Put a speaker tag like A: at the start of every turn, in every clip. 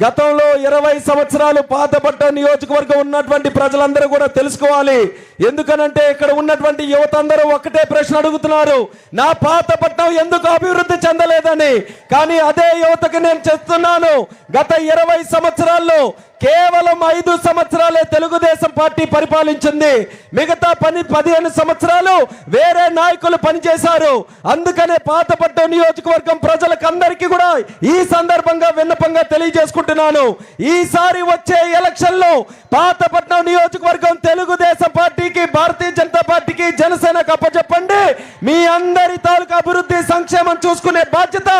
A: గతంలో 20 సంవత్సరాలు పాతపట్నం నియోజకవర్గం ఉన్నటువంటి ప్రజలందరూ కూడా తెలుసుకోవాలి. ఎందుకనంటే ఇక్కడ ఉన్నటువంటి యువత అందరూ ఒకటే ప్రశ్న అడుగుతున్నారు, నా పాతపట్నం ఎందుకు అభివృద్ధి చెందలేదని. కానీ అదే యువతకి నేను చెప్తున్నాను, గత 20 సంవత్సరాల్లో కేవలం 5 సంవత్సరాలే తెలుగుదేశం పార్టీ పరిపాలించింది. మిగతా 15 సంవత్సరాలు వేరే నాయకులు పనిచేశారు. అందుకనే పాతపట్నం నియోజకవర్గం ప్రజలకు అందరికీ కూడా ఈ సందర్భంగా విన్నపంగా తెలియజేసుకుంటున్నాను, ఈసారి వచ్చే ఎలక్షన్లో పాతపట్నం నియోజకవర్గం తెలుగుదేశం పార్టీకి, భారతీయ జనతా పార్టీకి, జనసేనకు అప్పచెప్పండి. మీ అందరి తాలూకా అభివృద్ధి సంక్షేమం చూసుకునే బాధ్యత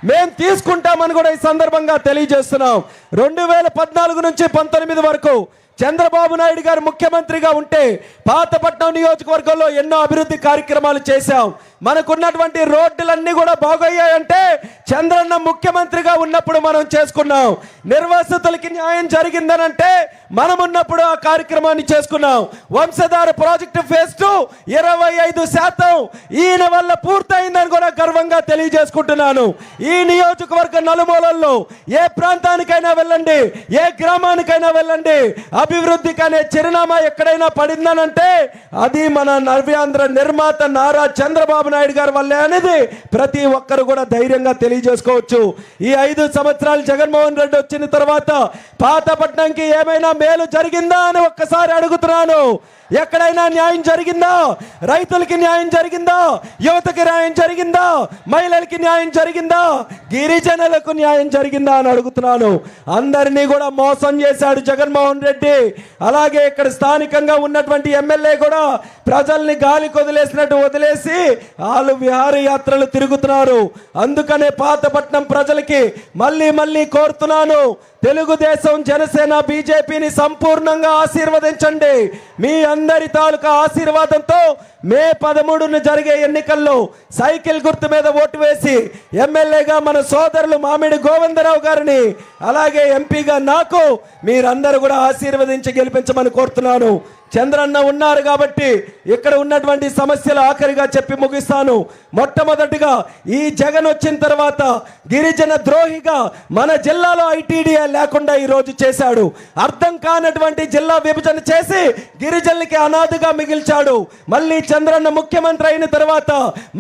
A: మేము తీసుకుంటామని కూడా ఈ సందర్భంగా తెలియజేస్తున్నాం. 2014 నుంచి 19 వరకు చంద్రబాబు నాయుడు గారు ముఖ్యమంత్రిగా ఉంటే పాతపట్నం నియోజకవర్గంలో ఎన్నో అభివృద్ధి కార్యక్రమాలు చేశాం. మనకున్నటువంటి రోడ్డులన్నీ కూడా బాగయ్యాయంటే చంద్రన్న ముఖ్యమంత్రిగా ఉన్నప్పుడు మనం చేసుకున్నాం. నిర్వాసితులకి న్యాయం జరిగిందనంటే మనం ఉన్నప్పుడు ఆ కార్యక్రమాన్ని చేసుకున్నాం. వంశధార ప్రాజెక్టు ఫేజ్ 2 25% ఈయన వల్ల పూర్తయిందని కూడా గర్వంగా తెలియజేసుకుంటున్నాను. ఈ నియోజకవర్గ నలుమూలల్లో ఏ ప్రాంతానికైనా వెళ్ళండి, ఏ గ్రామానికైనా వెళ్ళండి, అభివృద్ధికి అనే చిరునామా ఎక్కడైనా పడిందనంటే అది మన నవ్యాంధ్ర నిర్మాత నారా చంద్రబాబు నాయుడు గారి వల్లే అనేది ప్రతి ఒక్కరు కూడా ధైర్యంగా తెలియజేసుకోవచ్చు. ఈ 5 సంవత్సరాలు జగన్మోహన్ రెడ్డి వచ్చిన తర్వాత పాతపట్నంకి ఏమైనా మేలు జరిగిందా అని ఒక్కసారి అడుగుతున్నాను. ఎక్కడైనా న్యాయం జరిగిందా? రైతులకి న్యాయం జరిగిందా? యువతకి న్యాయం జరిగిందా? మహిళలకి న్యాయం జరిగిందా? గిరిజనులకు న్యాయం జరిగిందా అని అడుగుతున్నాను. అందరినీ కూడా మోసం చేశాడు జగన్మోహన్ రెడ్డి. అలాగే ఇక్కడ స్థానికంగా ఉన్నటువంటి ఎమ్మెల్యే కూడా ప్రజల్ని గాలికి వదిలేసినట్టు వదిలేసి వాళ్ళు విహారయాత్రలు తిరుగుతున్నారు. అందుకనే పాతపట్నం ప్రజలకి మళ్ళీ కోరుతున్నాను, తెలుగుదేశం, జనసేన, బీజేపీని సంపూర్ణంగా ఆశీర్వదించండి. మీ అందరి తాలూకా ఆశీర్వాదంతో మే 13న జరిగే ఎన్నికల్లో సైకిల్ గుర్తు మీద ఓటు వేసి ఎమ్మెల్యేగా మన సోదరులు మామిడి గోవిందరావు గారిని, అలాగే ఎంపీగా నాకు మీరందరూ కూడా ఆశీర్వదించి గెలిపించమని కోరుతున్నాను. చంద్రన్న ఉన్నారు కాబట్టి ఇక్కడ ఉన్నటువంటి సమస్యలు ఆఖరిగా చెప్పి ముగిస్తాను. మొట్టమొదటిగా ఈ జగన్ వచ్చిన తర్వాత గిరిజన ద్రోహిగా మన జిల్లాలో ఐటీడీఏ లేకుండా ఈరోజు చేశాడు. అర్థం కానటువంటి జిల్లా విభజన చేసి గిరిజనులకి అనాథగా మిగిల్చాడు. మళ్ళీ చంద్రన్న ముఖ్యమంత్రి అయిన తర్వాత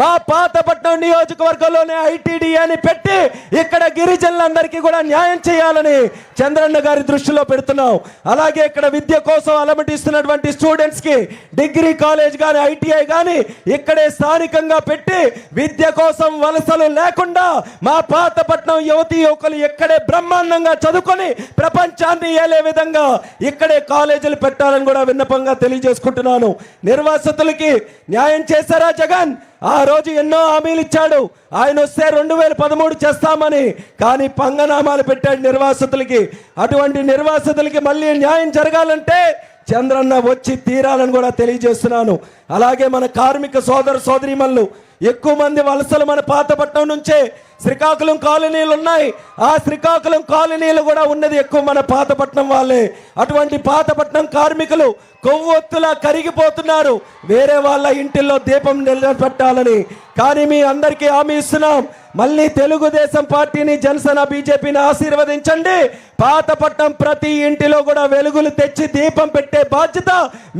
A: మా పాతపట్నం నియోజకవర్గంలోనే ఐటీడీఏని పెట్టి ఇక్కడ గిరిజనులందరికీ కూడా న్యాయం చేయాలని చంద్రన్న గారి దృష్టిలో పెడుతున్నాం. అలాగే ఇక్కడ విద్య కోసం అలమటిస్తున్నటువంటి స్టూడెంట్స్ కి డిగ్రీ కాలేజ్ గాని, ఐటీఐ గాని ఇక్కడే స్థానికంగా పెట్టి విద్య కోసం వలసలు లేకుండా మా పాతపట్నం యువతీ యువకులు ఇక్కడే బ్రహ్మాండంగా చదువుకొని ప్రపంచాన్ని ఏలే విధంగా ఇక్కడే కాలేజీలు పెట్టాలని కూడా విన్నపంగా తెలియజేసుకుంటున్నాను. నిర్వాసితులకి న్యాయం చేశారా జగన్? ఆ రోజు ఎన్నో హామీలు ఇచ్చాడు. ఆయన వస్తే 2013 చేస్తామని, కానీ పంగనామాలు పెట్టాడు నిర్వాసితులకి. అటువంటి నిర్వాసితులకి మళ్ళీ న్యాయం జరగాలంటే చంద్రన్న వచ్చి తీరాలని కూడా తెలియజేస్తున్నాను. అలాగే మన కార్మిక సోదర సోదరీమణులు ఎక్కువ మంది వలసలు మన పాతపట్నం నుంచే శ్రీకాకుళం కాలనీలు ఉన్నాయి. ఆ శ్రీకాకుళం కాలనీలు కూడా ఉన్నది ఎక్కువ మన పాతపట్నం వాళ్ళే. అటువంటి పాతపట్నం కార్మికులు కొవ్వొత్తులా కరిగిపోతున్నారు వేరే వాళ్ళ ఇంటిల్లో దీపం నిలబెట్టాలని. కానీ మీ అందరికీ హామీ ఇస్తున్నాం, మళ్ళీ తెలుగుదేశం పార్టీని, జనసేన, బీజేపీని ఆశీర్వదించండి. పాతపట్నం ప్రతి ఇంటిలో కూడా వెలుగులు తెచ్చి దీపం పెట్టే బాధ్యత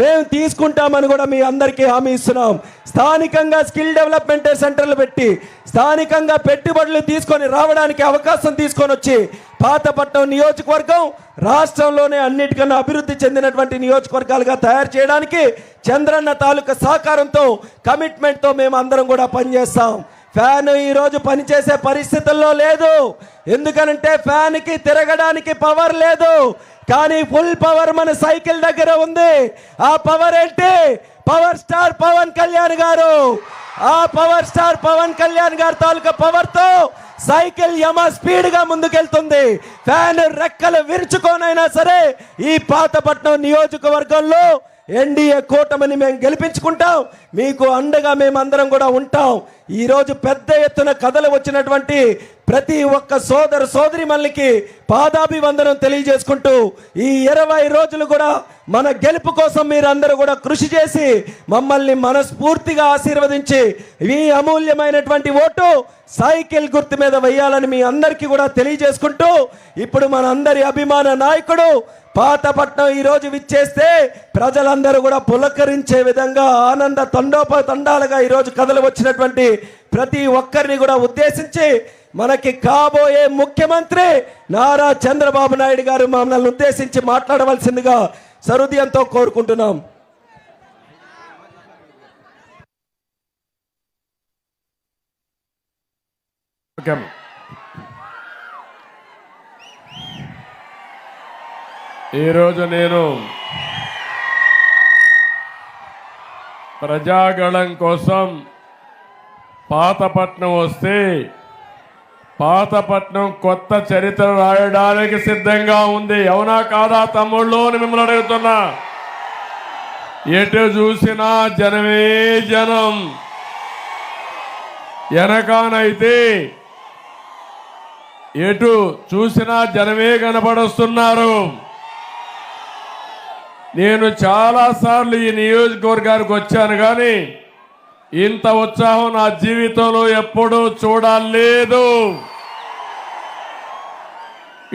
A: మేము తీసుకుంటామని కూడా మీ అందరికీ హామీ ఇస్తున్నాం. స్థానికంగా స్కిల్ డెవలప్మెంట్ సెంటర్లు పెట్టి స్థానికంగా పెట్టుబడులు తీసుకొని రావడానికి అవకాశం తీసుకొని వచ్చి పాతపట్నం నియోజకవర్గం రాష్ట్రంలోనే అన్నిటికన్నా అభివృద్ధి చెందినటువంటి నియోజకవర్గాలుగా తయారు చేయడానికి చంద్రన్న తాలూకా సహకారంతో, కమిట్మెంట్తో మేము అందరం కూడా పనిచేస్తాం. ఫ్యాన్ ఈరోజు పనిచేసే పరిస్థితుల్లో లేదు. ఎందుకనంటే ఫ్యాన్కి తిరగడానికి పవర్ లేదు. కానీ ఫుల్ పవర్ మన సైకిల్ దగ్గర ఉంది. ఆ పవర్ ఏంటి? పవర్ స్టార్ పవన్ కళ్యాణ్ గారు. ఆ పవర్ స్టార్ పవన్ కళ్యాణ్ గారి తాలూకా పవర్తో సైకిల్ యమ స్పీడ్ గా ముందుకెళ్తుంది. ఫ్యాన్ రెక్కలు విరుచుకోనైనా సరే ఈ పాతపట్నం నియోజకవర్గంలో ఎన్డీఏ కూటమిని మేము గెలిపించుకుంటాం, మీకు అండగా మేమందరం కూడా ఉంటాం. ఈరోజు పెద్ద ఎత్తున కథలు వచ్చినటువంటి ప్రతి ఒక్క సోదర సోదరిమణులకి పాదాభివందనం తెలియజేసుకుంటూ ఈ 20 రోజులు కూడా మన గెలుపు కోసం మీరందరూ కూడా కృషి చేసి మమ్మల్ని మనస్ఫూర్తిగా ఆశీర్వదించి ఈ అమూల్యమైనటువంటి ఓటు సైకిల్ గుర్తు మీద వేయాలని మీ అందరికీ కూడా తెలియజేసుకుంటూ, ఇప్పుడు మన అందరి అభిమాన నాయకుడు పాతపట్నం ఈరోజు విచ్చేస్తే ప్రజలందరూ కూడా పులకరించే విధంగా ఆనంద తండోపతండాలుగా ఈరోజు కథలు వచ్చినటువంటి ప్రతి ఒక్కరిని కూడా ఉద్దేశించి మనకి కాబోయే ముఖ్యమంత్రి నారా చంద్రబాబు నాయుడు గారు మమ్మల్ని ఉద్దేశించి మాట్లాడవలసిందిగా సహృదయంతో కోరుకుంటున్నాం.
B: ఈరోజు నేను ప్రజాగళం కోసం పాతపట్నం వస్తే పాతపట్నం కొత్త చరిత్ర రాయడానికి సిద్ధంగా ఉంది. అవునా కాదా తమ్ముళ్ళు అని మిమ్మల్ని అడుగుతున్నా. ఎటు చూసినా జనమే జనం. వెనకానైతే ఎటు చూసినా జనమే కనపడుస్తున్నారు. నేను చాలాసార్లు ఈ నియోజకవర్గానికి వచ్చాను, కానీ ఇంత ఉత్సాహం నా జీవితంలో ఎప్పుడూ చూడలేదు.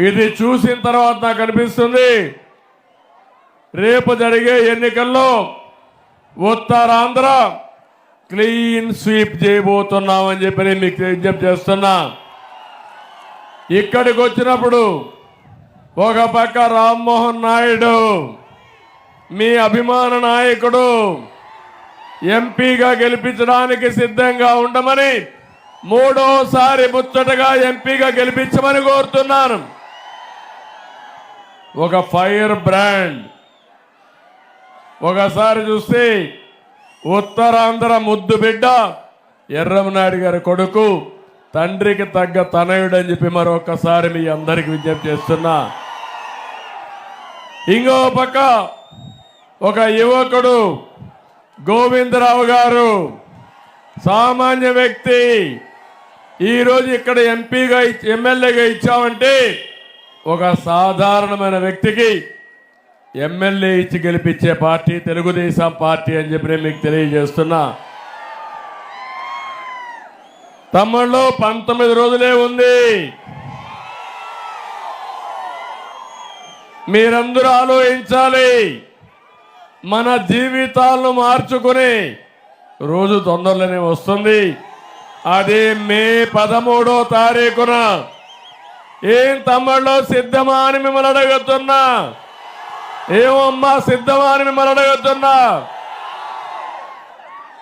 B: ఇది చూసిన తర్వాత నాకు అనిపిస్తుంది, రేపు జరిగే ఎన్నికల్లో ఉత్తరాంధ్ర క్లీన్ స్వీప్ చేయబోతున్నామని చెప్పి నేను మీకు విజ్ఞప్తి చేస్తున్నా. ఇక్కడికి వచ్చినప్పుడు ఒక పక్క రామ్మోహన్ నాయుడు మీ అభిమాన నాయకుడు ఎంపీగా గెలిపించడానికి సిద్ధంగా ఉండమని, మూడోసారి ముచ్చటగా ఎంపీగా గెలిపించమని కోరుతున్నాను. ఒక ఫైర్ బ్రాండ్. ఒకసారి చూస్తే ఉత్తరాంధ్ర ముద్దు బిడ్డ ఎర్రమనాయుడు గారి కొడుకు, తండ్రికి తగ్గ తనయుడు అని చెప్పి మరొకసారి మీ అందరికి విజ్ఞప్తి చేస్తున్నా. ఇంకో పక్క ఒక యువకుడు గోవిందరావు గారు, సామాన్య వ్యక్తి. ఈరోజు ఇక్కడ ఎంపీగా ఎమ్మెల్యేగా ఇచ్చామంటే ఒక సాధారణమైన వ్యక్తికి ఎమ్మెల్యే ఇచ్చి గెలిపించే పార్టీ తెలుగుదేశం పార్టీ అని చెప్పి నేను మీకు తెలియజేస్తున్నా. తమ్ముళ్ళు 19 రోజులే ఉంది. మీరందరూ ఆలోచించాలి. మన జీవితాలను మార్చుకుని రోజు తొందరలోనే వస్తుంది. అది మే 13వ తారీఖున. ఏం తమ్ముళ్ళు సిద్ధమా అని మిమ్మల్ని అడుగుతున్నా. ఏమమ్మా సిద్ధమా అని మిమ్మల్ని అడుగుతున్నా.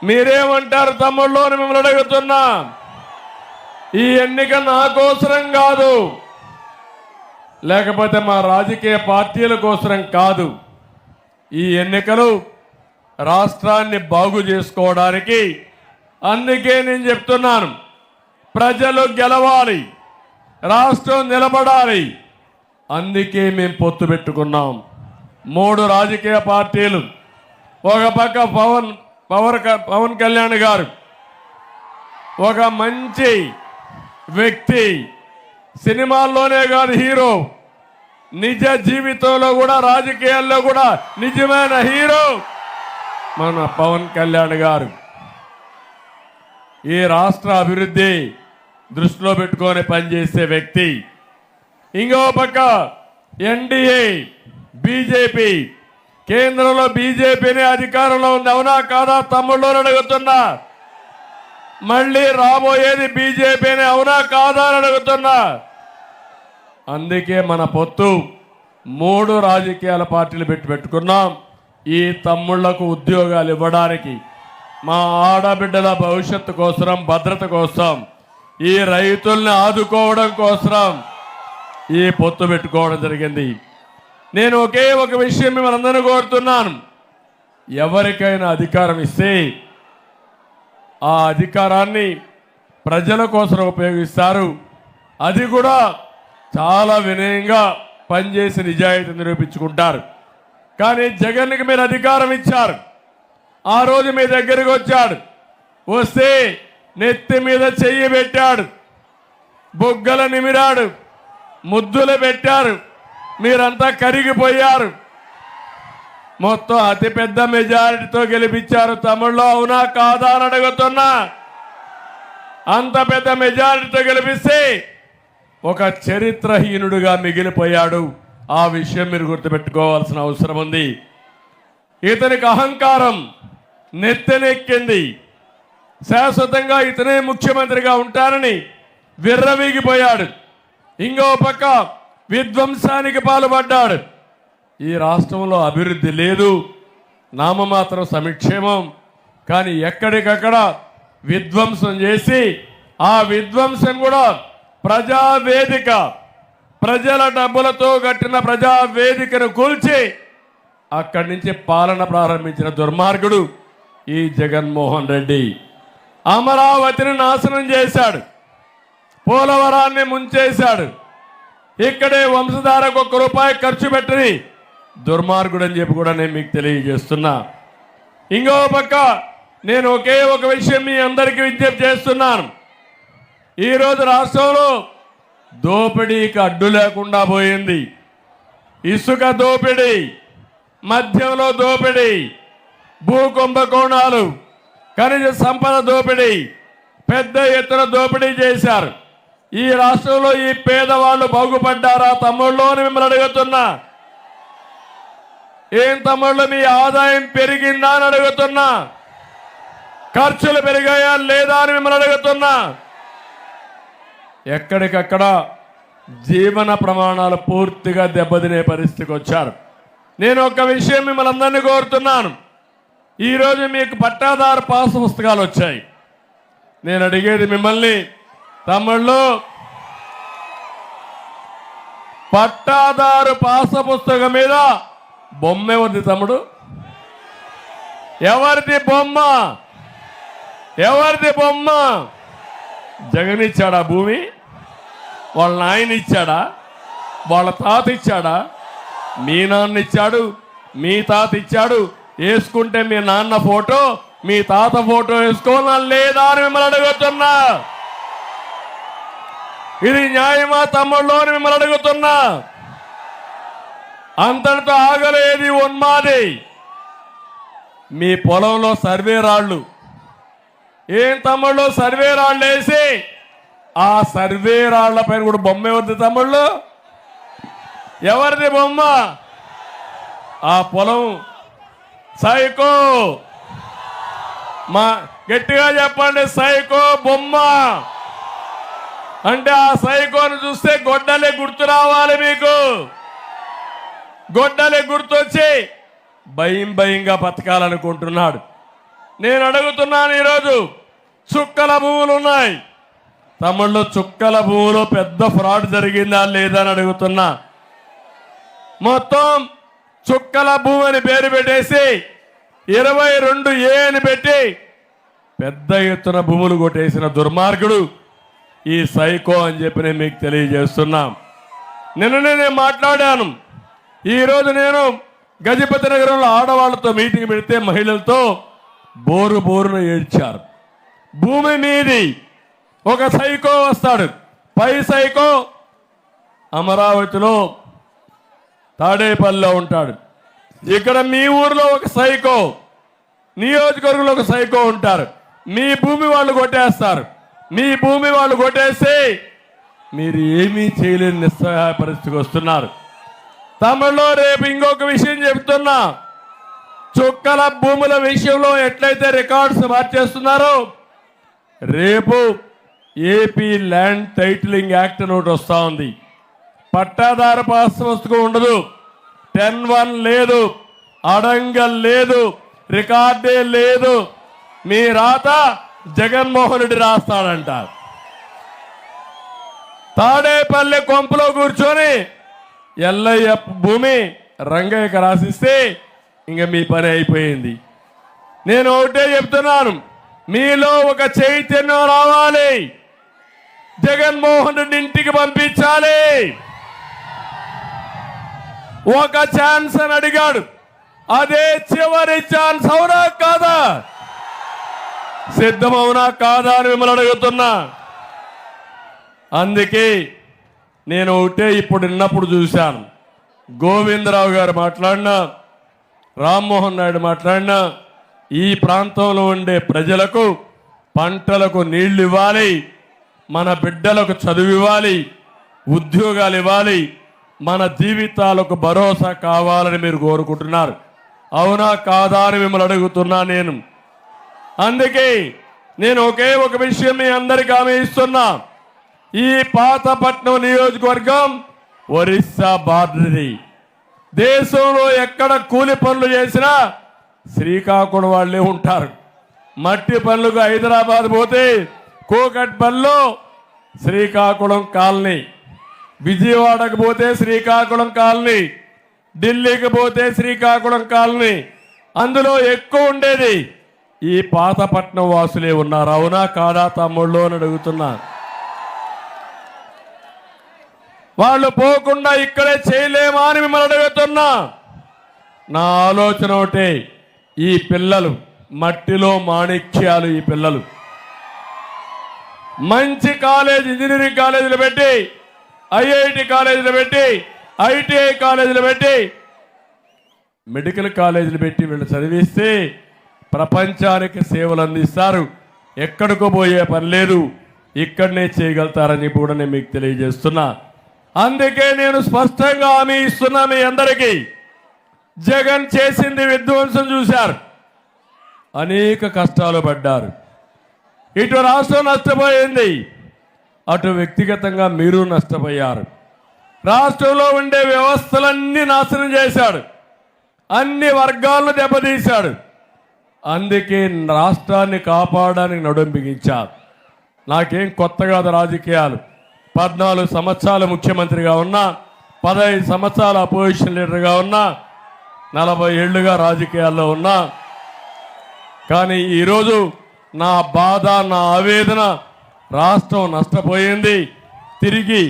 B: మీరేమంటారు తమ్ముళ్ళు అని మిమ్మల్ని అడుగుతున్నా. ఈ ఎన్నిక నా కోసరం కాదు, లేకపోతే మా రాజకీయ పార్టీల కోసరం కాదు. ఈ ఎన్నికలు రాష్ట్రాన్ని బాగు చేసుకోవడానికి. అందుకే నేను చెప్తున్నాను, ప్రజలు గెలవాలి, రాష్ట్రం నిలబడాలి. అందుకే మేము పొత్తు పెట్టుకున్నాం. 3 రాజకీయ పార్టీలు. ఒక పక్క పవన్ కళ్యాణ్ గారు ఒక మంచి వ్యక్తి, సినిమాల్లోనే కాదు హీరో, నిజ జీవితంలో కూడా రాజకీయాల్లో కూడా నిజమైన హీరో మన పవన్ కళ్యాణ్ గారు. ఈ రాష్ట్ర అభివృద్ధి దృష్టిలో పెట్టుకొని పనిచేసే వ్యక్తి. ఇంకో పక్క ఎన్డీఏ బీజేపీ, కేంద్రంలో బీజేపీని అధికారంలో ఉంది. అవునా కాదా తమ్ముళ్ళు అడుగుతున్నా. మళ్ళీ రాబోయేది బీజేపీని. అవునా కాదా అని అడుగుతున్నా. అందుకే మన పొత్తు 3 రాజకీయాల పార్టీలు పెట్టుకున్నాం. ఈ తమ్ముళ్లకు ఉద్యోగాలు ఇవ్వడానికి, మా ఆడబిడ్డల భవిష్యత్తు కోసం, భద్రత కోసం, ఈ రైతుల్ని ఆదుకోవడం కోసం ఈ పొత్తు పెట్టుకోవడం జరిగింది. నేను ఒకే ఒక విషయం మిమ్మల్ని అందరూ కోరుతున్నాను. ఎవరికైనా అధికారం ఇస్తే ఆ అధికారాన్ని ప్రజల కోసం ఉపయోగిస్తారు. అది కూడా చాలా వినయంగా పనిచేసి నిజాయితీ నిరూపించుకుంటారు. కానీ జగన్కి మీరు అధికారం ఇచ్చారు. ఆ రోజు మీ దగ్గరికి వచ్చాడు, వస్తే నెత్తి మీద చెయ్యి పెట్టాడు, బొగ్గల నిమిరాడు, ముద్దులు పెట్టారు, మీరంతా కరిగిపోయారు. మొత్తం అతిపెద్ద మెజారిటీతో గెలిపించారు. తమిళ్లో అవునా కాదా అని అడుగుతున్నా. అంత పెద్ద మెజారిటీతో గెలిపిస్తే ఒక చరిత్రహీనుడుగా మిగిలిపోయాడు. ఆ విషయం మీరు గుర్తుపెట్టుకోవాల్సిన అవసరం ఉంది. ఇతనికి అహంకారం నెత్తెనెక్కింది. శాశ్వతంగా ఇతనే ముఖ్యమంత్రిగా ఉంటానని విర్రవీగిపోయాడు. ఇంకో పక్క విధ్వంసానికి పాల్పడ్డాడు. ఈ రాష్ట్రంలో అభివృద్ధి లేదు, నామమాత్రం సంక్షేమం. కానీ ఎక్కడికక్కడ విధ్వంసం చేసి ఆ విధ్వంసం కూడా ప్రజావేదిక, ప్రజల డబ్బులతో కట్టిన ప్రజావేదికను కూల్చి అక్కడి నుంచి పాలన ప్రారంభించిన దుర్మార్గుడు ఈ జగన్మోహన్ రెడ్డి. అమరావతిని నాశనం చేశాడు, పోలవరాన్ని ముంచేశాడు. ఇక్కడే వంశధారకు ₹1 ఖర్చు పెట్టని దుర్మార్గుడు అని చెప్పి కూడా నేను మీకు తెలియజేస్తున్నా. ఇంకో పక్క నేను ఒకే ఒక విషయం మీ అందరికీ విజ్ఞప్తి చేస్తున్నాను. ఈరోజు రాష్ట్రంలో దోపిడీకి అడ్డు లేకుండా పోయింది. ఇసుక దోపిడీ, మద్యంలో దోపిడీ, భూ కుంభకోణాలు, ఖనిజ సంపద దోపిడీ, పెద్ద ఎత్తున దోపిడీ చేశారు. ఈ రాష్ట్రంలో ఈ పేదవాళ్ళు బాగుపడ్డారా తమ్ముళ్ళు అని మిమ్మల్ని అడుగుతున్నా. ఏం తమ్ముళ్ళు మీ ఆదాయం పెరిగిందా అని అడుగుతున్నా. ఖర్చులు పెరిగాయా లేదా అని మిమ్మల్ని అడుగుతున్నా. ఎక్కడికక్కడ జీవన ప్రమాణాలు పూర్తిగా దెబ్బతినే పరిస్థితికి వచ్చారు. నేను ఒక విషయం మిమ్మల్ని అందరినీ కోరుతున్నాను. ఈరోజు మీకు పట్టాదారు పాస్ పుస్తకాలు వచ్చాయి. నేను అడిగేది మిమ్మల్ని, తమ్ముళ్ళు, పట్టాదారు పాస్ పుస్తకం మీద బొమ్మ ఎవరిది తమ్ముడు? ఎవరిది బొమ్మ? ఎవరిది బొమ్మ? జగన్ ఇచ్చాడా భూమి? వాళ్ళ నాయన ఇచ్చాడా? వాళ్ళ తాత ఇచ్చాడా? మీ నాన్న ఇచ్చాడు, మీ తాత ఇచ్చాడు. వేసుకుంటే మీ నాన్న ఫోటో, మీ తాత ఫోటో వేసుకోవాలా లేదా అని మిమ్మల్ని అడుగుతున్నా. ఇది న్యాయమా తమ్ముళ్ళు అని మిమ్మల్ని అడుగుతున్నా. అంతటితో ఆగలేదు ఉన్మాది. మీ పొలంలో సర్వే రాళ్ళు, ఏం తమ్ముళ్ళు సర్వే రాళ్ళు వేసి ఆ సర్వే రాళ్ల పైన కూడా బొమ్మ ఎవరిది తమ్ముళ్ళు? ఎవరిది బొమ్మ? ఆ పొలం సైకో, మా గట్టిగా చెప్పండి, సైకో బొమ్మ. అంటే ఆ సైకోను చూస్తే గొడ్డలే గుర్తు రావాలి మీకు. గొడ్డలే గుర్తొచ్చి భయం భయంగా బతకాలనుకుంటున్నాడు. నేను అడుగుతున్నాను, ఈరోజు చుక్కల భూములు ఉన్నాయి తమ్ముళ్ళు. చుక్కల భూములో పెద్ద ఫ్రాడ్ జరిగిందా లేదా అని అడుగుతున్నా. మొత్తం చుక్కల భూమి అని పేరు పెట్టేసి 22A అని పెట్టి పెద్ద ఎత్తున భూములు కొట్టేసిన దుర్మార్గుడు ఈ సైకో అని చెప్పి నేను మీకు తెలియజేస్తున్నాం. నిన్ననే నేను మాట్లాడాను. ఈరోజు నేను గజపతి నగరంలో ఆడవాళ్లతో మీటింగ్ పెడితే మహిళలతో బోరు బోరును ఏడ్చారు. భూమి మీది ఒక సైకో వస్తాడు, పై సైకో అమరావతిలో తాడేపల్లిలో ఉంటాడు. ఇక్కడ మీ ఊర్లో ఒక సైకో, నియోజకవర్గంలో ఒక సైకో ఉంటారు. మీ భూమి వాళ్ళు కొట్టేస్తారు. మీ భూమి వాళ్ళు కొట్టేసి మీరు ఏమీ చేయలేని నిస్సహాయ పరిస్థితికి వస్తున్నారు. తమిళలో రేపు ఇంకొక విషయం చెప్తున్నా. చుక్కల భూముల విషయంలో ఎట్లయితే రికార్డ్స్ మార్చేస్తున్నారో, రేపు ఏపీ ల్యాండ్ టైటిలింగ్ యాక్ట్ అని ఒకటి వస్తూ ఉంది. పట్టాదారు పాస్ పుస్తకం ఉండదు, 10(1) లేదు, అడంగల్ లేదు, రికార్డే లేదు. మీ రాత జగన్మోహన్ రెడ్డి రాస్తాడంట. తాడేపల్లి కొంపలో కూర్చొని ఎల్లయ్య భూమి రంగయ్యకి రాసిస్తే ఇంక మీ పని అయిపోయింది. నేను ఒకటే చెప్తున్నాను, మీలో ఒక చైతన్యం రావాలి. జగన్మోహన్ రెడ్డి ఇంటికి పంపించాలి. ఒక ఛాన్స్ అని అడిగాడు, అదే చివరి ఛాన్స్. అవునా కాదా? సిద్ధమవునా కాదా అని మిమ్మల్ని అడుగుతున్నా. అందుకే నేను ఒకటే ఇప్పుడు విన్నప్పుడు చూశాను, గోవిందరావు గారు మాట్లాడినా, రామ్మోహన్ నాయుడు మాట్లాడినా, ఈ ప్రాంతంలో ఉండే ప్రజలకు పంటలకు నీళ్లు ఇవ్వాలి, మన బిడ్డలకు చదువు ఇవ్వాలి, ఉద్యోగాలు ఇవ్వాలి, మన జీవితాలకు భరోసా కావాలని మీరు కోరుకుంటున్నారు. అవునా కాదా అని మిమ్మల్ని అడుగుతున్నా నేను. అందుకే నేను ఒకే ఒక విషయం మీ అందరికీ హామీ ఇస్తున్నా. ఈ పాతపట్నం నియోజకవర్గం ఒరిస్సా బార్డర్ది. దేశంలో ఎక్కడ కూలి పనులు చేసినా శ్రీకాకుళం వాళ్ళే ఉంటారు. మట్టి పనులకు హైదరాబాద్ పోతే కోకట్పల్లిలో శ్రీకాకుళం కాలనీ, విజయవాడకు పోతే శ్రీకాకుళం కాలనీ, ఢిల్లీకి పోతే శ్రీకాకుళం కాలనీ, అందులో ఎక్కువ ఉండేది ఈ పాతపట్నం వాసులే ఉన్నారు. అవునా కాదా తమ్ముళ్ళు అని అడుగుతున్నా. వాళ్ళు పోకుండా ఇక్కడే చేయలేమా అని మిమ్మల్ని అడుగుతున్నా. నా ఆలోచన ఒకటే, ఈ పిల్లలు మట్టిలో మాణిక్యాలు. ఈ పిల్లలు మంచి కాలేజ్, ఇంజనీరింగ్ కాలేజీలు పెట్టి, ఐఐటి కాలేజీలు పెట్టి, ఐటీఐ కాలేజీలు పెట్టి, మెడికల్ కాలేజీలు పెట్టి వీళ్ళు చదివిస్తే ప్రపంచానికి సేవలు అందిస్తారు. ఎక్కడికో పోయే పని లేదు, ఇక్కడనే చేయగలుగుతారని కూడా నేను మీకు తెలియజేస్తున్నా. అందుకే నేను స్పష్టంగా హామీ ఇస్తున్నా మీ అందరికీ. జగన్ చేసింది విధ్వంసం చూశారు, అనేక కష్టాలు పడ్డారు. ఇటు రాష్ట్రం నష్టపోయింది, అటు వ్యక్తిగతంగా మీరు నష్టపోయారు. రాష్ట్రంలో ఉండే వ్యవస్థలన్నీ నాశనం చేశాడు, అన్ని వర్గాలను దెబ్బతీశాడు. అందుకే రాష్ట్రాన్ని కాపాడడానికి నడుం బిగించారు. నాకేం కొత్త కాదు రాజకీయాలు. 14 సంవత్సరాలు ముఖ్యమంత్రిగా ఉన్నా, 15 సంవత్సరాలు అపోజిషన్ లీడర్గా ఉన్నా, 40 ఏళ్లుగా రాజకీయాల్లో ఉన్నా. కానీ ఈరోజు నా బాధ, నా ఆవేదన, రాష్ట్రం నష్టపోయింది, తిరిగి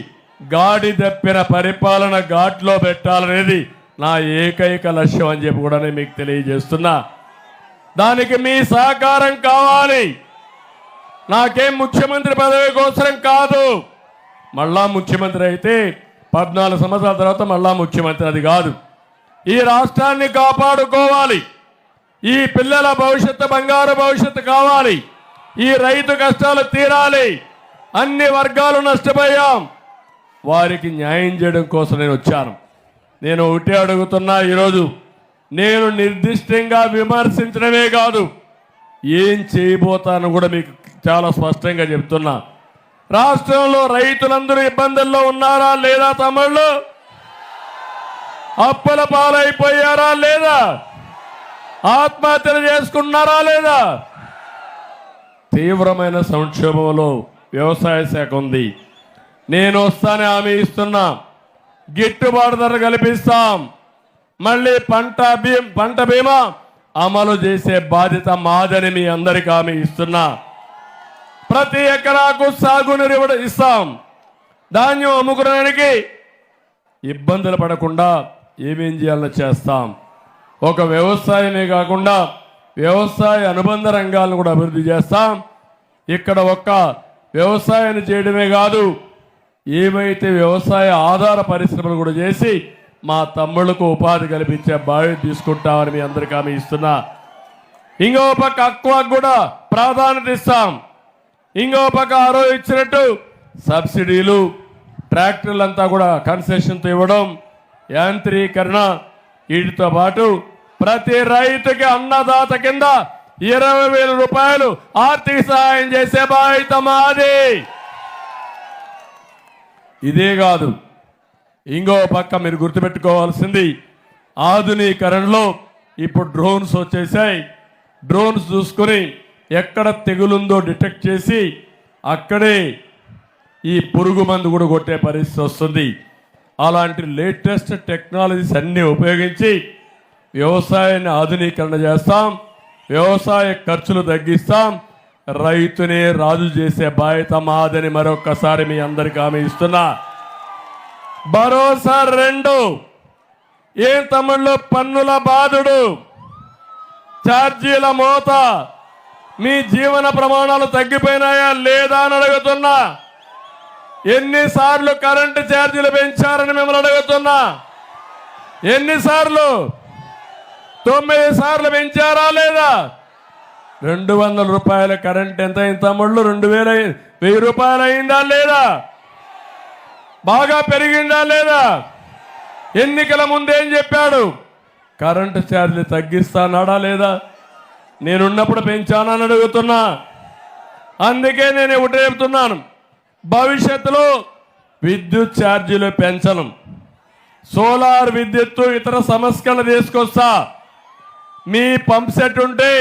B: గాడి తప్పిన పరిపాలన ఘాట్లో పెట్టాలనేది నా ఏకైక లక్ష్యం అని చెప్పి కూడా నేను మీకు తెలియజేస్తున్నా. దానికి మీ సహకారం కావాలి. నాకేం ముఖ్యమంత్రి పదవి కోసం కాదు. మళ్ళా ముఖ్యమంత్రి అయితే 14 సంవత్సరాల తర్వాత మళ్ళా ముఖ్యమంత్రి, అది కాదు. ఈ రాష్ట్రాన్ని కాపాడుకోవాలి. ఈ పిల్లల భవిష్యత్తు బంగారు భవిష్యత్తు కావాలి. ఈ రైతు కష్టాలు తీరాలి. అన్ని వర్గాలు నష్టపోయాం, వారికి న్యాయం చేయడం కోసం నేను వచ్చాను. నేను ఒకటే అడుగుతున్నా, ఈరోజు నేను నిర్దిష్టంగా విమర్శించడమే కాదు, ఏం చేయబోతాను కూడా మీకు చాలా స్పష్టంగా చెప్తున్నా. రాష్ట్రంలో రైతులందరూ ఇబ్బందుల్లో ఉన్నారా లేదా తమ్ముళ్ళు? అప్పుల పాలైపోయారా లేదా? ఆత్మహత్యలు చేసుకున్నారా లేదా? తీవ్రమైన సంక్షోభంలో వ్యవసాయ శాఖ ఉంది. నేను వస్తానే హామీ ఇస్తున్నా, గిట్టుబాటు ధర కల్పిస్తాం. మళ్ళీ పంట బీమా అమలు చేసే బాధ్యత మాదని మీ అందరికీ హామీ ఇస్తున్నా. ప్రతి ఎకరాకు సాగునీరు ఇస్తాం. ధాన్యం అమ్ముకోవడానికి ఇబ్బందులు పడకుండా ఏమేం చేయాలో చేస్తాం. ఒక వ్యవసాయమే కాకుండా వ్యవసాయ అనుబంధ రంగాలను కూడా అభివృద్ధి చేస్తాం. ఇక్కడ ఒక్క వ్యవసాయాన్ని చేయడమే కాదు, ఏవైతే వ్యవసాయ ఆధార పరిశ్రమలు కూడా చేసి మా తమ్ముళ్లకు ఉపాధి కల్పించే బాధ్యత తీసుకుంటామని మీ అందరికీ హామీ ఇస్తున్నా. ఇంకో పక్క అక్వాకు కూడా ప్రాధాన్యత ఇస్తాం. ఇంకో పక్క ఆరో ఇచ్చినట్టు సబ్సిడీలు, ట్రాక్టర్లంతా కూడా కన్సెషన్తో ఇవ్వడం, యాంత్రీకరణ, వీటితో పాటు ప్రతి రైతుకి అన్నదాత కింద 20,000 రూపాయలు ఆర్థిక సహాయం చేసే బాధ్యత మాది. ఇదే కాదు, ఇంకో పక్క మీరు గుర్తుపెట్టుకోవాల్సింది, ఆధునీకరణలో ఇప్పుడు డ్రోన్స్ వచ్చేసాయి. డ్రోన్స్ చూసుకుని ఎక్కడ తెగులుందో డిటెక్ట్ చేసి అక్కడే ఈ పురుగు మందు కూడా కొట్టే పరిస్థితి వస్తుంది. అలాంటి లేటెస్ట్ టెక్నాలజీస్ అన్నీ ఉపయోగించి వ్యవసాయాన్ని ఆధునీకరణ చేస్తాం, వ్యవసాయ ఖర్చులు తగ్గిస్తాం, రైతునే రాజు చేసే బాధ్యత మాదని మరొక్కసారి మీ అందరికీ హామీ ఇస్తున్నా. భరోసా 2, ఏం తమ్ముళ్ళు పన్నుల బాధుడు, ఛార్జీల మోత, మీ జీవన ప్రమాణాలు తగ్గిపోయినాయా లేదా అని అడుగుతున్నా. ఎన్నిసార్లు కరెంటు ఛార్జీలు పెంచారని మిమ్మల్ని అడుగుతున్నా. ఎన్నిసార్లు? 9 సార్లు పెంచారా లేదా? 200 రూపాయల కరెంట్ ఎంత అయింది తమ్ముళ్ళు? 1000 రూపాయలు అయిందా లేదా? బాగా పెరిగిందా లేదా? ఎన్నికల ముందేం చెప్పాడు? కరెంటు ఛార్జీలు తగ్గిస్తానాడా లేదా? నేనున్నప్పుడు పెంచానని అడుగుతున్నా. అందుకే నేను ఒకటి చెప్తున్నాను, భవిష్యత్తులో విద్యుత్ ఛార్జీలు పెంచను. సోలార్ విద్యుత్తు ఇతర సంస్కరణలు తీసుకొస్తా. మీ పంప్ సెట్ ఉంటే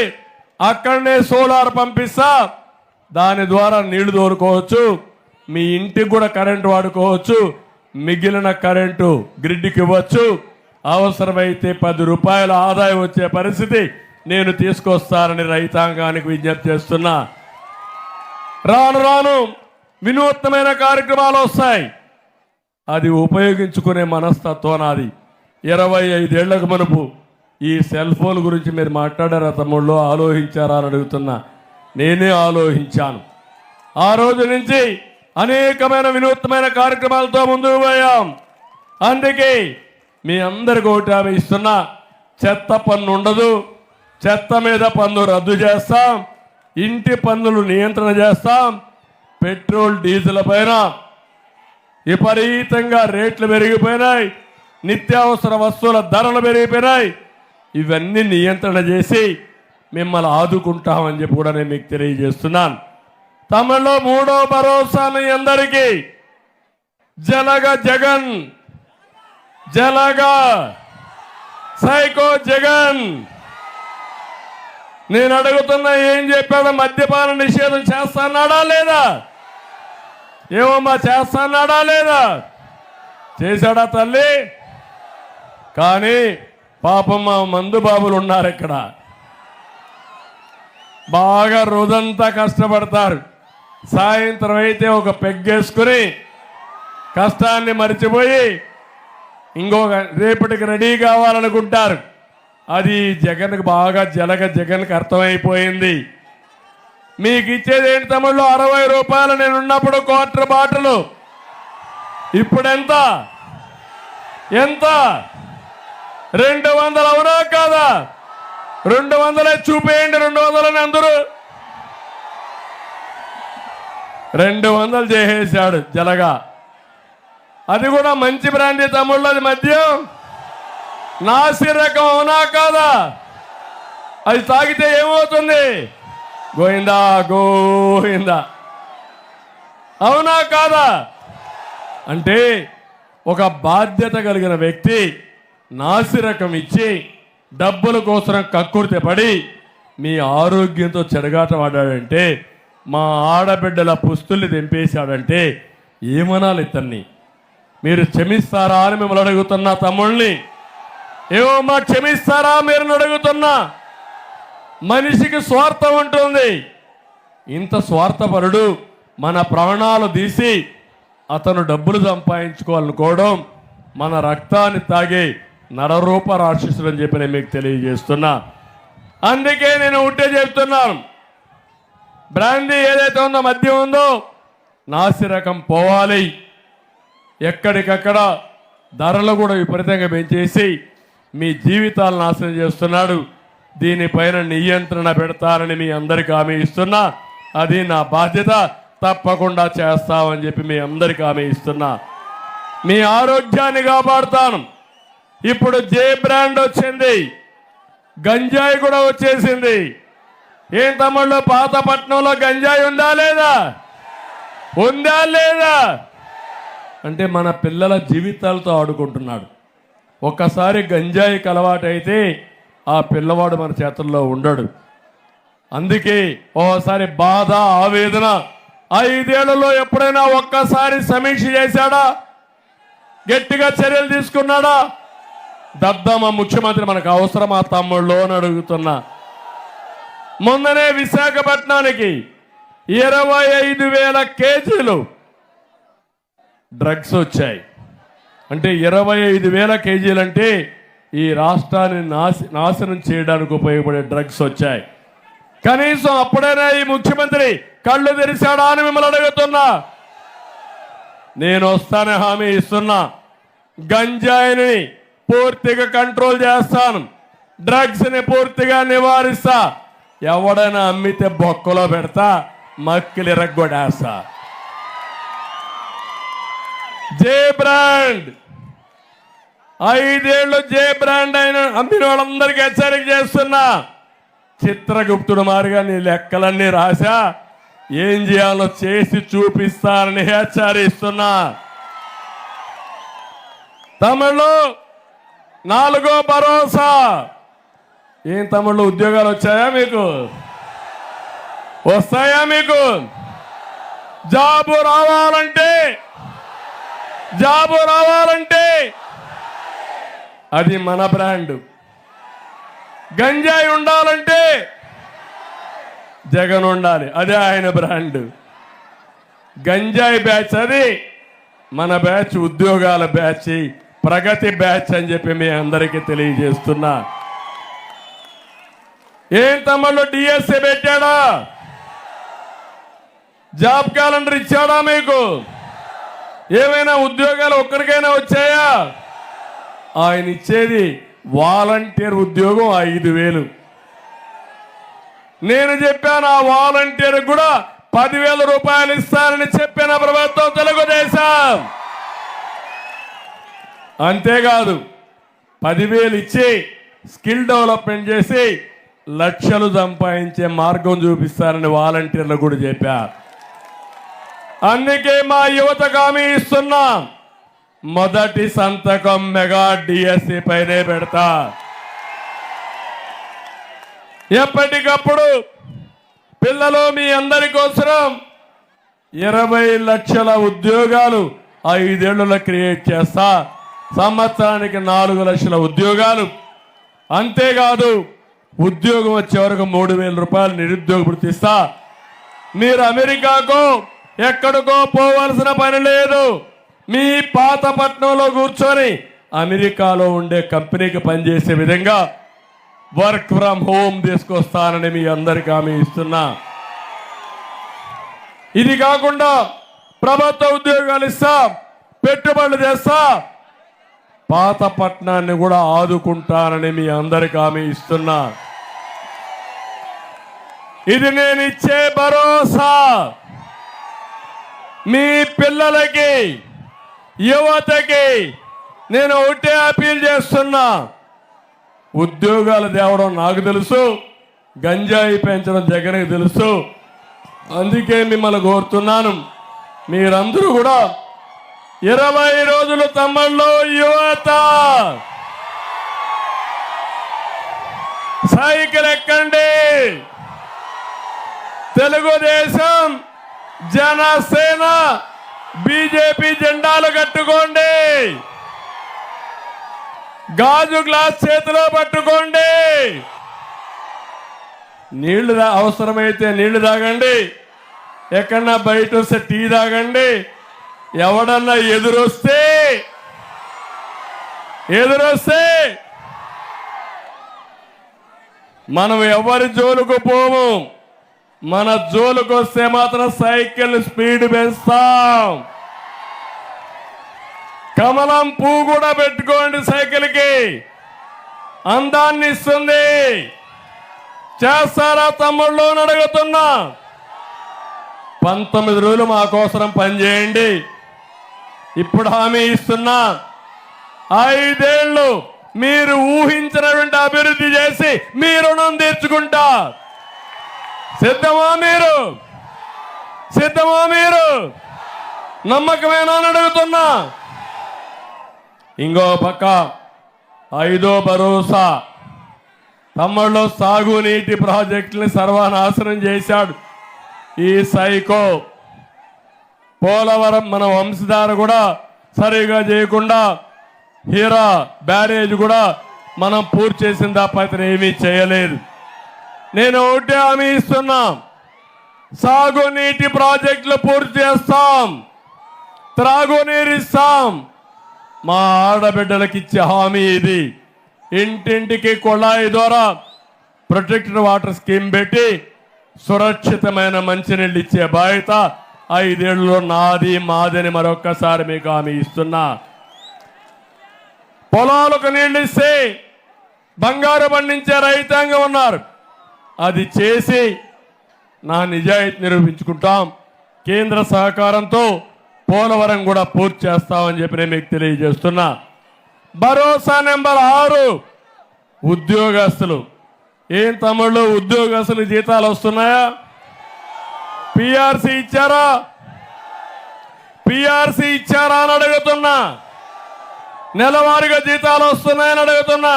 B: అక్కడనే సోలార్ పంపిస్తా. దాని ద్వారా నీళ్లు తోలుకోవచ్చు, మీ ఇంటికి కూడా కరెంటు వాడుకోవచ్చు. మిగిలిన కరెంటు గ్రిడ్కి ఇవ్వచ్చు. అవసరమైతే 10 రూపాయల ఆదాయం వచ్చే పరిస్థితి నేను తీసుకొస్తానని రైతాంగానికి విజ్ఞప్తి చేస్తున్నా. రాను రాను వినూత్నమైన కార్యక్రమాలు వస్తాయి. అది ఉపయోగించుకునే మనస్తత్వం నాది. 25 ఏళ్లకు మునుపు ఈ సెల్ ఫోన్ గురించి మీరు మాట్లాడారా తమ్ముళ్ళు? ఆలోచించారా అని అడుగుతున్నా. నేనే ఆలోచించాను. ఆ రోజు నుంచి అనేకమైన వినూత్నమైన కార్యక్రమాలతో ముందుకు పోయాం. అందుకే మీ అందరికి ఒకటి హామీ ఇస్తున్నా, చెత్త పన్ను ఉండదు. చెత్త మీద పన్ను రద్దు చేస్తాం. ఇంటి పన్నులు నియంత్రణ చేస్తాం. పెట్రోల్ డీజిల్ పైన విపరీతంగా రేట్లు పెరిగిపోయినాయి. నిత్యావసర వస్తువుల ధరలు పెరిగిపోయినాయి. ఇవన్నీ నియంత్రణ చేసి మిమ్మల్ని ఆదుకుంటామని చెప్పి కూడా నేను మీకు తెలియజేస్తున్నాను. తమలో 3వ భరోసా మీ అందరికీ. జలగ జగన్, జలగ సైకో జగన్. నేను అడుగుతున్నా, ఏం చెప్పాడో? మద్యపాన నిషేధం చేస్తానాడా లేదా? ఏమమ్మా చేస్తానాడా లేదా? చేశాడా తల్లి? కానీ పాపం మా మందు బాబులు ఉన్నారు ఇక్కడ, బాగా రోజంతా కష్టపడతారు. సాయంత్రం అయితే ఒక పెగ్గేసుకుని కష్టాన్ని మర్చిపోయి ఇంకొక రేపటికి రెడీ కావాలనుకుంటారు. అది జగన్కి బాగా జగన్కి అర్థమైపోయింది. మీకు ఇచ్చేది ఏంటి తమ్ముళ్ళు? 60 రూపాయలు నేను ఉన్నప్పుడు క్వార్టర్ బాటిల్. ఇప్పుడు ఎంత? 200 అవునా కాదా? 200 చూపేయండి. 200 అందరూ 200 చేసేశాడు జలగా. అది కూడా మంచి బ్రాండీ తమ్ముళ్ళు. అది మద్యం నాసి రకం అవునా కాదా? అది తాగితే ఏమవుతుంది? గోయిందా గోయిందా, అవునా కాదా? అంటే ఒక బాధ్యత కలిగిన వ్యక్తి నాసి రకం ఇచ్చి డబ్బుల కోసం కక్కుర్తి పడి మీ ఆరోగ్యంతో చెడగాటమాడాడంటే, మా ఆడబిడ్డల పుస్తుల్ని తెంపేశాడంటే ఏమనాలి ఇతన్ని? మీరు క్షమిస్తారా అని మిమ్మల్ని అడుగుతున్నా. తమ్ముళ్ళని ఏమమ్మా క్షమిస్తారా మీరు అడుగుతున్నా. మనిషికి స్వార్థం ఉంటుంది. ఇంత స్వార్థపరుడు మన ప్రాణాలు తీసి అతను డబ్బులు సంపాదించుకోవాలనుకోవడం మన రక్తాన్ని తాగే నరరూప రాక్షసుడు అని చెప్పి నేను మీకు తెలియజేస్తున్నా. అందుకే నేను ఉంటే చెప్తున్నాను, బ్రాండీ ఏదైతే ఉందో, మద్యం ఉందో, నాసి రకం పోవాలి. ఎక్కడికక్కడ ధరలు కూడా విపరీతంగా పెంచేసి మీ జీవితాలను నాశనం చేస్తున్నాడు. దీనిపైన నియంత్రణ పెడతారని మీ అందరికీ హామీ ఇస్తున్నా. అది నా బాధ్యత, తప్పకుండా చేస్తామని చెప్పి మీ అందరికీ హామీ ఇస్తున్నా. మీ ఆరోగ్యాన్ని కాపాడుతాను. ఇప్పుడు జే బ్రాండ్ వచ్చింది, గంజాయి కూడా వచ్చేసింది. ఏం తమ్ముళ్ళు, పాతపట్నంలో గంజాయి ఉందా లేదా? ఉందా లేదా? అంటే మన పిల్లల జీవితాలతో ఆడుకుంటున్నాడు. ఒక్కసారి గంజాయికి అలవాటైతే ఆ పిల్లవాడు మన చేతుల్లో ఉండడు. అందుకే ఓసారి బాధ, ఆవేదన. 5 ఏళ్లలో ఎప్పుడైనా ఒక్కసారి సమీక్ష చేశాడా? గట్టిగా చర్యలు తీసుకున్నాడా? దద్దమ్మ ముఖ్యమంత్రి మనకు అవసరమా తమ్ముళ్ళు అని అడుగుతున్నా. మొన్ననే విశాఖపట్నానికి 25,000 కేజీలు డ్రగ్స్ వచ్చాయి. అంటే 25,000 కేజీలు అంటే ఈ రాష్ట్రాన్ని నాశనం చేయడానికి ఉపయోగపడే డ్రగ్స్ వచ్చాయి. కనీసం అప్పుడైనా ఈ ముఖ్యమంత్రి కళ్ళు తెరిచాడా అని మిమ్మల్ని అడుగుతున్నా. నేను వస్తానే హామీ ఇస్తున్నా. గంజాయిని పూర్తిగా కంట్రోల్ చేస్తాను, డ్రగ్స్ ని పూర్తిగా నివారిస్తా. ఎవడైనా అమ్మితే బొక్కలో పెడతా, మక్కిలి రగ్గొడేస్తా. జే బ్రాండ్ 5 ఏళ్ళు జే బ్రాండ్ అయిన అమ్మిన వాళ్ళందరికీ హెచ్చరిక చేస్తున్నా. చిత్రగుప్తుడు మారిగా నీ లెక్కలన్నీ రాశా, ఏం చేయాలో చేసి చూపిస్తానని హెచ్చరిస్తున్నా. తమిళలో 4వ భరోసా. ఏం తమిళలో ఉద్యోగాలు వచ్చాయా మీకు? వస్తాయా మీకు? జాబు రావాలంటే అది మన బ్రాండ్. గంజాయి ఉండాలంటే జగన్ ఉండాలి, అదే ఆయన బ్రాండ్. గంజాయి బ్యాచ్ అది, మన బ్యాచ్ ఉద్యోగాల బ్యాచ్, ప్రగతి బ్యాచ్ అని చెప్పి మీ అందరికీ తెలియజేస్తున్నా. ఏం తమ్ముళ్ళు డిఎస్ఏ పెట్టాడా? జాబ్ క్యాలెండర్ ఇచ్చాడా మీకు? ఏమైనా ఉద్యోగాలు ఒక్కరికైనా వచ్చాయా? ఆయన ఇచ్చేది వాలంటీర్ ఉద్యోగం 5,000. నేను చెప్పాను ఆ వాలంటీర్ కూడా 10,000 రూపాయలు ఇస్తానని చెప్పిన ప్రభుత్వం తెలుగుదేశం. అంతేకాదు 10,000 ఇచ్చి స్కిల్ డెవలప్మెంట్ చేసి లక్షలు సంపాదించే మార్గం చూపిస్తారని వాలంటీర్లు కూడా చెప్పారు. అందుకే మా యువతకు హామీ ఇస్తున్నా, మొదటి సంతకం మెగా డిఎస్సి పైనే పెడతా. ఎప్పటికప్పుడు పిల్లలు మీ అందరి కోసం 20 లక్షల ఉద్యోగాలు 5 ఏళ్లలో క్రియేట్ చేస్తా. సంవత్సరానికి 4 లక్షల ఉద్యోగాలు. అంతేకాదు ఉద్యోగం వచ్చే వరకు 3,000 రూపాయలు నిరుద్యోగ భృతి ఇస్తా. మీరు అమెరికాకో ఎక్కడికో పోవాల్సిన పని లేదు. మీ పాతపట్నంలో కూర్చొని అమెరికాలో ఉండే కంపెనీకి పనిచేసే విధంగా వర్క్ ఫ్రం హోమ్ తీసుకొస్తానని మీ అందరికీ హామీ ఇస్తున్నా. ఇది కాకుండా ప్రభుత్వ ఉద్యోగాలు ఇస్తా, పెట్టుబడులు చేస్తా, పాతపట్నాన్ని కూడా ఆదుకుంటానని మీ అందరికీ హామీ ఇస్తున్నా. ఇది నేను ఇచ్చే భరోసా. మీ పిల్లలకి, యువతకి నేను ఒకటే అపీల్ చేస్తున్నా. ఉద్యోగాలు తేవడం నాకు తెలుసు, గంజాయి పెంచడం జగన్కి తెలుసు. అందుకే మిమ్మల్ని కోరుతున్నాను, మీరందరూ కూడా 20 రోజులు తమ్ముళ్ళు యువత సైకిల్ ఎక్కండి. తెలుగుదేశం, జనసేన, బీజేపీ జెండాలు కట్టుకోండి. గాజు గ్లాస్ చేతిలో పట్టుకోండి. నీళ్లు అవసరమైతే నీళ్లు తాగండి. ఎక్కడన్నా బయట వస్తే టీ తాగండి. ఎవడన్నా ఎదురొస్తే మనం ఎవరి జోలుకు పోము. మన జోలుకు వస్తే మాత్రం సైకిల్ స్పీడ్ పెంచుతాం. కమలం పువ్వు కూడా పెట్టుకోండి, సైకిల్కి అందాన్ని ఇస్తుంది. చేస్తారా తమ్ముళ్ళు అని అడుగుతున్నా. 19 రోజులు మా కోసం పనిచేయండి. ఇప్పుడు హామీ ఇస్తున్నా, 5 ఏళ్ళు మీరు ఊహించినటువంటి అభివృద్ధి చేసి మీ రుణం తీర్చుకుంటా. సిద్ధమా మీరు? నమ్మకమేనా అని అడుగుతున్నా. ఇంకో పక్క 5వ భరోసా. తమ్ముళ్ళు సాగునీటి ప్రాజెక్టుని సర్వనాశనం చేశాడు ఈ సైకో. పోలవరం మన వంశధార కూడా సరిగా చేయకుండా హీరా బ్యారేజ్ కూడా మనం పూర్తి చేసిన తప్ప అతను ఏమీ చేయలేదు. నేను ఒకటే హామీ ఇస్తున్నా, సాగునీటి ప్రాజెక్టులు పూర్తి చేస్తాం, త్రాగునీరు ఇస్తాం. మా ఆడబిడ్డలకు ఇచ్చే హామీ ఇది. ఇంటింటికి కుళాయి ద్వారా ప్రొటెక్టెడ్ వాటర్ స్కీమ్ పెట్టి సురక్షితమైన మంచినీళ్ళు ఇచ్చే బాధ్యత 5 ఏళ్లలో నాది మాదని మరొక్కసారి మీకు హామీ ఇస్తున్నా. పొలాలకు నీళ్ళు ఇస్తే బంగారు పండించే రైతాంగం ఉన్నారు. అది చేసి నా నిజాయితీ నిరూపించుకుంటాం. కేంద్ర సహకారంతో పోలవరం కూడా పూర్తి చేస్తామని చెప్పి నేను మీకు తెలియజేస్తున్నా. భరోసా నెంబర్ 6 ఉద్యోగస్తులు. ఏం తమ్ముళ్ళు, ఉద్యోగస్తులు జీతాలు వస్తున్నాయా? పిఆర్సీ ఇచ్చారా? పిఆర్సీ ఇచ్చారా అని అడుగుతున్నా. నెలవారీగా జీతాలు వస్తున్నాయని అడుగుతున్నా.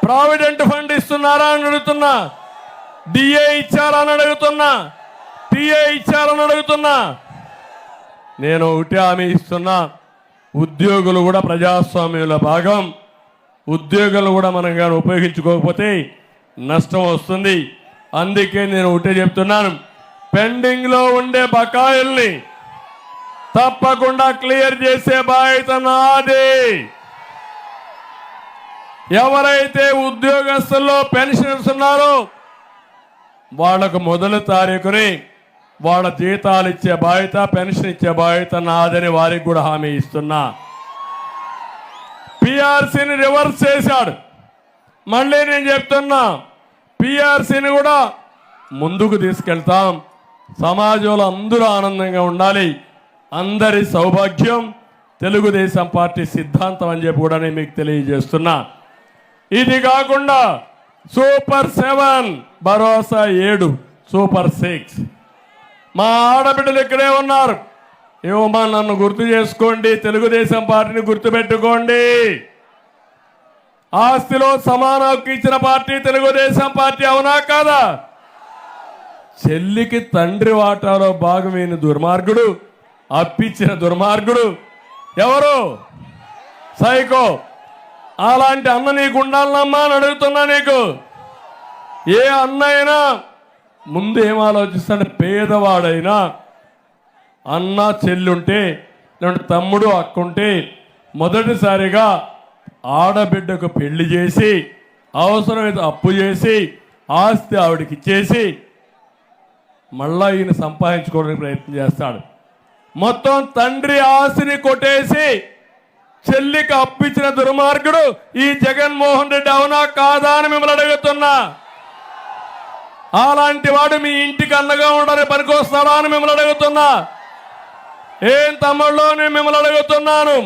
B: ప్రావిడెంట్ ఫండ్ ఇస్తున్నారా అని అడుగుతున్నా. డిఏ ఇచ్చారా అని అడుగుతున్నా. టిఏ ఇచ్చారని అడుగుతున్నా. నేను ఒకటి హామీ ఇస్తున్నా, ఉద్యోగులు కూడా ప్రజాస్వామ్యంలో భాగం. ఉద్యోగులు కూడా మనం కానీ ఉపయోగించుకోకపోతే నష్టం వస్తుంది. అందుకే నేను ఒకటే చెప్తున్నాను, పెండింగ్ లో ఉండే బకాయిల్ని తప్పకుండా క్లియర్ చేసే బాధ్యత నాది. ఎవరైతే ఉద్యోగస్తుల్లో పెన్షనర్స్ ఉన్నారో వాళ్లకు మొదటి తారీఖుని వాళ్ళ జీతాలు ఇచ్చే బాధ్యత, పెన్షన్ ఇచ్చే బాధ్యత నాదని వారికి కూడా హామీ ఇస్తున్నా. పిఆర్సీని రివర్స్ చేశాడు. మళ్ళీ నేను చెప్తున్నా, పిఆర్సీని కూడా ముందుకు తీసుకెళ్తాం. సమాజంలో అందరూ ఆనందంగా ఉండాలి. అందరి సౌభాగ్యం తెలుగుదేశం పార్టీ సిద్ధాంతం అని చెప్పి కూడా నేను మీకు తెలియజేస్తున్నా. ఇది కాకుండా సూపర్ 7, భరోసా 7, సూపర్ 6. మా ఆడబిడ్డలు ఇక్కడే ఉన్నారు. ఏమమ్మా, నన్ను గుర్తు చేసుకోండి, తెలుగుదేశం పార్టీని గుర్తుపెట్టుకోండి. ఆస్తిలో సమాన హక్కు ఇచ్చిన పార్టీ తెలుగుదేశం పార్టీ, అవునా కాదా? చెల్లికి తండ్రి వాటాలో భాగమైన దుర్మార్గుడు, అప్పిచ్చిన దుర్మార్గుడు ఎవరు? సైకో. అలాంటి అన్న నీకు ఉండాలమ్మా అని అడుగుతున్నా. నీకు ఏ అన్న అయినా ముందు ఏం ఆలోచిస్తాడు? పేదవాడైనా అన్న చెల్లుంటే, లేదంటే తమ్ముడు అక్కుంటే మొదటిసారిగా ఆడబిడ్డకు పెళ్లి చేసి అవసరమైతే అప్పు చేసి ఆస్తి ఆవిడకి ఇచ్చేసి మళ్ళా ఈయన సంపాదించుకోవడానికి ప్రయత్నం చేస్తాడు. మొత్తం తండ్రి ఆస్తిని కొట్టేసి చెల్లికి అప్పిచ్చిన దుర్మార్గుడు ఈ జగన్మోహన్ రెడ్డి, అవునా కాదా అని మిమ్మల్ని అడుగుతున్నా. అలాంటి వాడు మీ ఇంటికి అన్నగా ఉండని పనికొస్తాడా అని మిమ్మల్ని అడుగుతున్నా. ఏం తమ్ముళ్ళు, నేను మిమ్మల్ని అడుగుతున్నాను.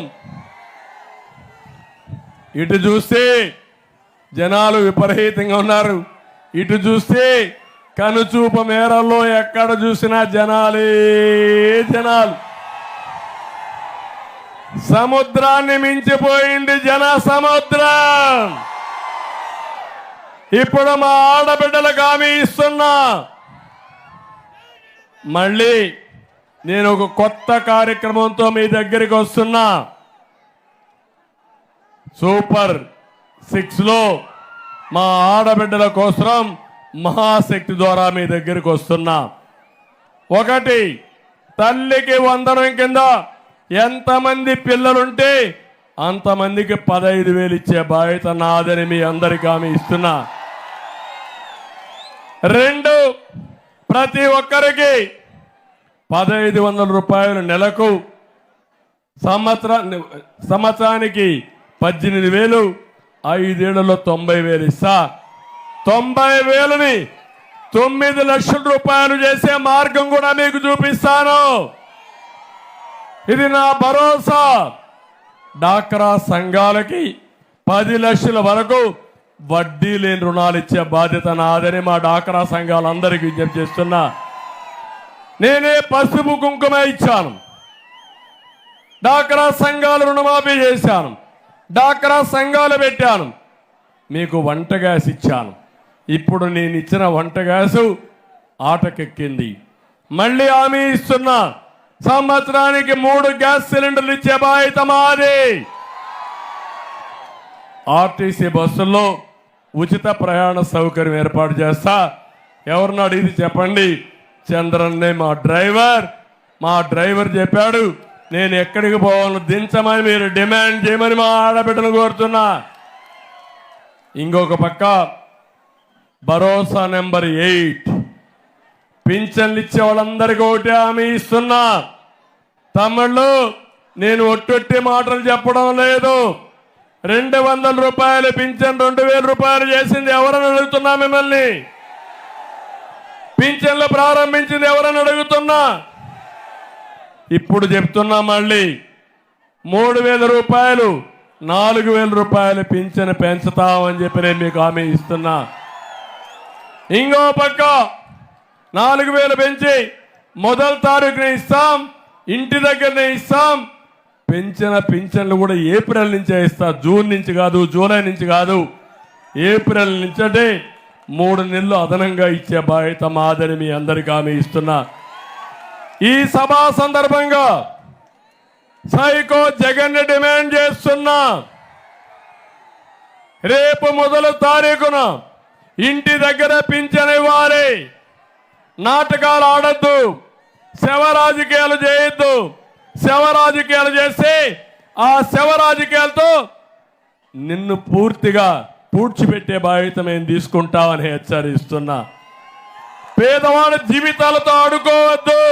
B: ఇటు చూస్తే జనాలు విపరీతంగా ఉన్నారు. ఇటు చూస్తే కనుచూపు మేరల్లో ఎక్కడ చూసినా జనాలే జనాలు. సముద్రాన్ని మించిపోయింది జన సముద్రం. ఇప్పుడు మా ఆడబిడ్డలకు హామీ ఇస్తున్నా, మళ్ళీ నేను ఒక కొత్త కార్యక్రమంతో మీ దగ్గరికి వస్తున్నా. సూపర్ 6లో మా ఆడబిడ్డల కోసం మహాశక్తి ద్వారా మీ దగ్గరికి వస్తున్నా. 1, తల్లికి వందనం కింద ఎంతమంది పిల్లలుంటే అంతమందికి 15,000 ఇచ్చే బాధ్యత నాదని మీ అందరికీ హామీ ఇస్తున్నా. 2, ప్రతి ఒక్కరికి 1,500 రూపాయలు నెలకు, సంవత్సరానికి 18,000, 5 ఏళ్లలో 90,000 ఇస్తా. 90,000ని 9 లక్షల రూపాయలు చేసే మార్గం కూడా మీకు చూపిస్తాను. ఇది నా భరోసా. డాక్రా సంఘాలకి 10 లక్షల వరకు వడ్డీ లేని రుణాలు ఇచ్చే బాధ్యత నాదని మా డాక్రా సంఘాలందరికీ విజ్ఞప్తి చేస్తున్నా. నేనే పసుపు కుంకుమ ఇచ్చాను. డాక్రా సంఘాలు రుణమాఫీ చేశాను. డాక్రా సంఘాలు పెట్టాను. మీకు వంట గ్యాస్ ఇచ్చాను. ఇప్పుడు నేను ఇచ్చిన వంట గ్యాసు ఆటకెక్కింది. మళ్ళీ హామీ ఇస్తున్నా, సంవత్సరానికి 3 గ్యాస్ సిలిండర్లు ఇచ్చే బాధ్యత మాది. ఆర్టీసీ బస్సుల్లో ఉచిత ప్రయాణ సౌకర్యం ఏర్పాటు చేస్తా. ఎవరిని అడిగి చెప్పండి, చంద్రన్నే మా డ్రైవర్ చెప్పాడు, నేను ఎక్కడికి పోవాలని దించమని మీరు డిమాండ్ చేయమని మా ఆడబిడ్డను కోరుతున్నా. ఇంకొక పక్క భరోసా నెంబర్ 8 పింఛన్లు ఇచ్చే వాళ్ళందరికీ ఒకటే హామీ ఇస్తున్నా. తమ్ముళ్ళు, నేను ఒట్టొట్టి మాటలు చెప్పడం లేదు. 200 రూపాయలు పింఛన్ 2000 రూపాయలు చేసింది ఎవరని అడుగుతున్నా మిమ్మల్ని. పింఛన్లు ప్రారంభించింది ఎవరని అడుగుతున్నా. ఇప్పుడు చెప్తున్నా మళ్ళీ 3000 రూపాయలు 4000 రూపాయలు పింఛను పెంచుతామని చెప్పి నేను మీకు హామీ ఇస్తున్నా. ఇంకో పక్క 4000 పెంచి మొదటి తారీఖున ఇస్తాం, ఇంటి దగ్గరనే ఇస్తాం. పెంచిన పింఛన్లు కూడా ఏప్రిల్ నుంచే ఇస్తా, జూన్ నుంచి కాదు, జూలై నుంచి కాదు, ఏప్రిల్ నుంచి. అంటే 3 నెలలు అదనంగా ఇచ్చే బాధ్యత మాదని మీ అందరికీ హామీ ఇస్తున్నా. ఈ సభా సందర్భంగా సైకో జగన్ డిమాండ్ చేస్తున్నా, రేపు మొదటి తారీఖున ఇంటి దగ్గర పింఛన్ ఇవ్వాలి. నాటకాలు ఆడద్దు, శవ రాజకీయాలు చేయొద్దు. శవ రాజకీయాలు చేస్తే ఆ శవ రాజకీయాలతో నిన్ను పూర్తిగా పూడ్చిపెట్టే బాధ్యత మేము తీసుకుంటామని హెచ్చరిస్తున్నా. పేదవాడి జీవితాలతో ఆడుకోవద్దు.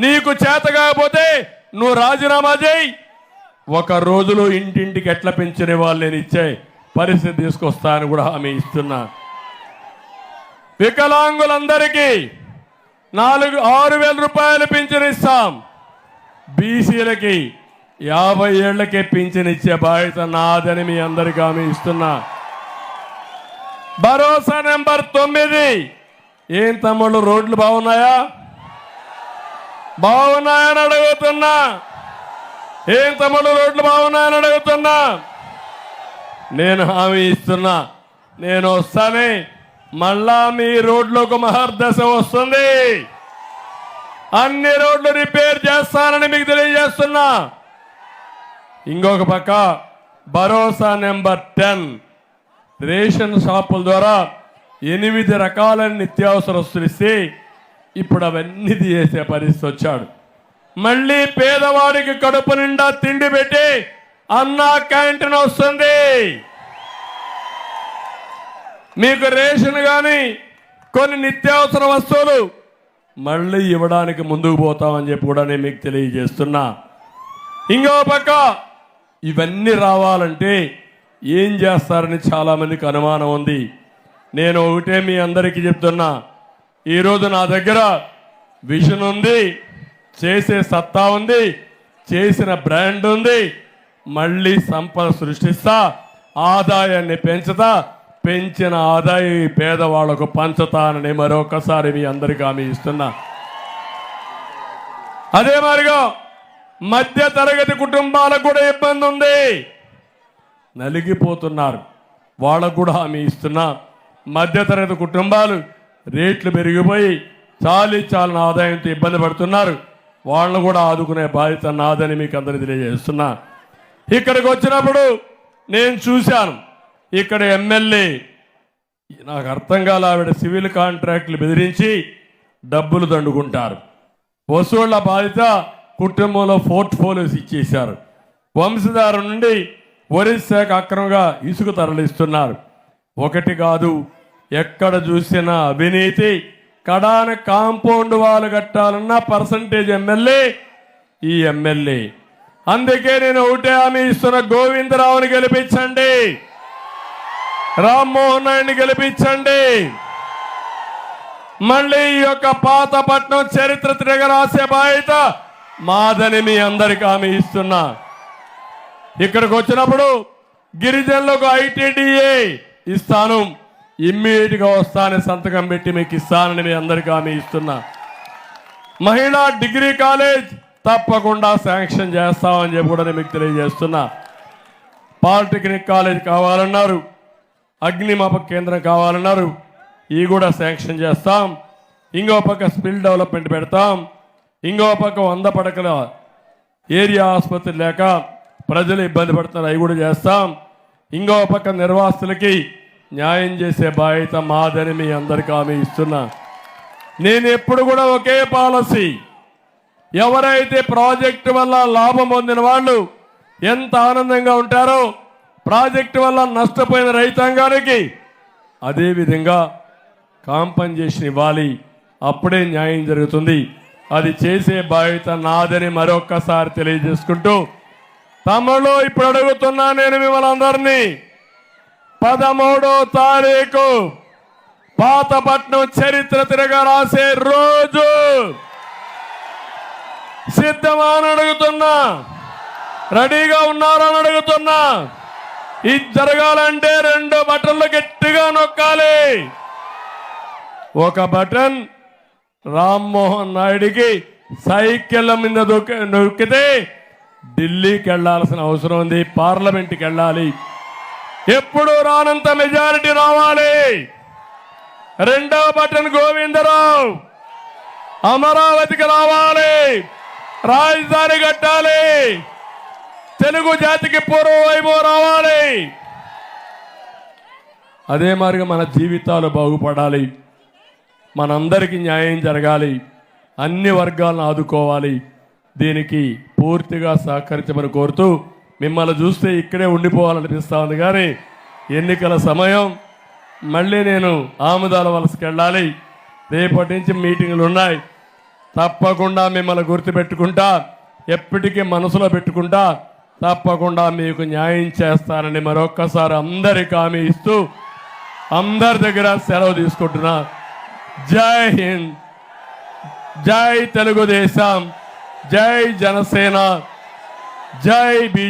B: నీకు చేత కాకపోతే నువ్వు రాజీనామా చేయి. 1 రోజులో ఇంటింటికి ఎట్లా పెంచిన వాళ్ళు నేను ఇచ్చే పరిస్థితి తీసుకొస్తానని కూడా హామీ ఇస్తున్నా. వికలాంగులందరికీ 6,000 రూపాయలు పింఛన్ ఇస్తాం. బీసీలకి 50 ఏళ్లకే పింఛన్ ఇచ్చే బాధ్యత నాదని మీ అందరికీ హామీ ఇస్తున్నా. భరోసా నెంబర్ 9. ఏం తమ్ముళ్ళు, రోడ్లు బాగున్నాయా? బాగున్నాయని అడుగుతున్నా. ఏం తమ్ముళ్ళు, రోడ్లు బాగున్నాయని అడుగుతున్నా. నేను హామీ ఇస్తున్నా, నేను వస్తానే మళ్ళా మీ రోడ్లకు మహర్దశ వస్తుంది. అన్ని రోడ్లు రిపేర్ చేస్తానని మీకు తెలియజేస్తున్నా. ఇంకొక పక్క భరోసా నెంబర్ 10. రేషన్ షాపుల ద్వారా 8 రకాలైన నిత్యావసర వస్తువులు ఇస్తే ఇప్పుడు అవన్నీ చేసే పరిస్థితి వచ్చాడు. మళ్ళీ పేదవాడికి కడుపు నిండా తిండి పెట్టి అన్నా క్యాంటీన్ వస్తుంది. మీకు రేషన్ కానీ కొన్ని నిత్యావసర వస్తువులు మళ్ళీ ఇవ్వడానికి ముందుకు పోతామని చెప్పి కూడా నేను మీకు తెలియజేస్తున్నా. ఇంకో పక్క ఇవన్నీ రావాలంటే ఏం చేస్తారని చాలామందికి అనుమానం ఉంది. నేను ఒకటే మీ అందరికీ చెప్తున్నా, ఈరోజు నా దగ్గర విజన్ ఉంది, చేసే సత్తా ఉంది, చేసిన బ్రాండ్ ఉంది. మళ్ళీ సంపద సృష్టిస్తా, ఆదాయాన్ని పెంచుతా, పెంచిన ఆదాయం పేదవాళ్లకు పంచుతానని మరొకసారి మీ అందరికీ హామీ ఇస్తున్నా. అదే మాదిరిగా మధ్య తరగతి కుటుంబాలకు కూడా ఇబ్బంది ఉంది, నలిగిపోతున్నారు. వాళ్ళకు కూడా హామీ ఇస్తున్నా. మధ్య తరగతి కుటుంబాలు రేట్లు పెరిగిపోయి చాలని ఆదాయంతో ఇబ్బంది పడుతున్నారు. వాళ్ళను కూడా ఆదుకునే బాధ్యత నాదని మీకు అందరికీ తెలియజేస్తున్నా. ఇక్కడికి వచ్చినప్పుడు నేను చూశాను, ఇక్కడ ఎమ్మెల్యే నాకు అర్థం కాల, ఆవిడ సివిల్ కాంట్రాక్టులు బెదిరించి డబ్బులు దండుకుంటారు. వసూళ్ల బాధ్యత కుటుంబంలో పోర్ట్ఫోలియోస్ ఇచ్చేశారు. వంశధార నుండి ఒరిస్సాకు అక్రమంగా ఇసుక తరలిస్తున్నారు. ఒకటి కాదు, ఎక్కడ చూసినా అవినీతి. కడాన కాంపౌండ్ వాళ్ళు కట్టాలన్న పర్సంటేజ్ ఎమ్మెల్యే ఈ ఎమ్మెల్యే. అందుకే నేను ఒకటే హామీ ఇస్తున్న, గోవిందరావుని గెలిపించండి, రామ్మోహన్ నాయుడిని గెలిపించండి. మళ్ళీ ఈ యొక్క పాతపట్నం చరిత్ర తిరగరాసే బాధ్యత మాదని మీ అందరికీ హామీ ఇస్తున్నా. ఇక్కడికి వచ్చినప్పుడు గిరిజనులకు ఐటీడీఏ ఇస్తాను, ఇమ్మీడియట్ గా వస్తానని సంతకం పెట్టి మీకు ఇస్తానని మీ అందరికీ హామీ ఇస్తున్నా. మహిళా డిగ్రీ కాలేజ్ తప్పకుండా శాంక్షన్ చేస్తామని చెప్పి కూడా నేను మీకు తెలియజేస్తున్నా. పాలిటెక్నిక్ కాలేజ్ కావాలన్నారు, అగ్నిమాపక కేంద్రం కావాలన్నారు, ఇవి కూడా శాంక్షన్ చేస్తాం. ఇంకో పక్క స్కిల్ డెవలప్మెంట్ పెడతాం. ఇంకో పక్క 100 పడకల ఏరియా ఆసుపత్రి లేక ప్రజలు ఇబ్బంది పడుతున్నారు, అవి కూడా చేస్తాం. ఇంకో పక్క నిర్వాసితులకి న్యాయం చేసే బాధ్యత మాదని మీ అందరికీ హామీ ఇస్తున్నా. నేను ఎప్పుడు కూడా ఒకే పాలసీ, ఎవరైతే ప్రాజెక్టు వల్ల లాభం పొందిన వాళ్ళు ఎంత ఆనందంగా ఉంటారో ప్రాజెక్టు వల్ల నష్టపోయిన రైతాంగానికి అదేవిధంగా కాంపన్సేషన్ ఇవ్వాలి. అప్పుడే న్యాయం జరుగుతుంది. అది చేసే బాధ్యత నాదని మరొక్కసారి తెలియజేసుకుంటూ, తమ్ముళ్ళు ఇప్పుడు అడుగుతున్నా నేను మిమ్మల్ని అందరినీ, 13వ తారీఖు పాతపట్నం చరిత్ర తిరగ రాసే రోజు సిద్ధమా అని అడుగుతున్నా, రెడీగా ఉన్నారని అడుగుతున్నా. ఇది జరగాలంటే 2 బటన్లు గట్టిగా నొక్కాలి. ఒక బటన్ రామ్మోహన్ నాయుడికి సైకిళ్ళ మీద నొక్కితే ఢిల్లీకి వెళ్లాల్సిన అవసరం ఉంది, పార్లమెంట్కి వెళ్ళాలి. ఎప్పుడు రానంత మెజారిటీ రావాలి. 2వ బటన్ గోవిందరావు అమరావతికి రావాలి, రాజధాని కట్టాలి, తెలుగు జాతికి పూర్వ వైభవం రావాలి. అదే మాదిరిగా మన జీవితాలు బాగుపడాలి, మనందరికీ న్యాయం జరగాలి, అన్ని వర్గాలను ఆదుకోవాలి. దీనికి పూర్తిగా సహకరించమని కోరుతూ, మిమ్మల్ని చూస్తే ఇక్కడే ఉండిపోవాలనిపిస్తా ఉంది. కానీ ఎన్నికల సమయం, మళ్ళీ నేను ఆముదాల వలసకి వెళ్ళాలి. రేపటి నుంచి మీటింగులు ఉన్నాయి. తప్పకుండా మిమ్మల్ని గుర్తుపెట్టుకుంటా, ఎప్పటికీ మనసులో పెట్టుకుంటా, తప్పకుండా మీకు న్యాయం చేస్తానని మరొక్కసారి అందరికి హామీ ఇస్తూ అందరి దగ్గర సెలవు తీసుకుంటున్నా. జై హింద్, జై తెలుగుదేశం, జై జనసేన, జై బీజేపీ.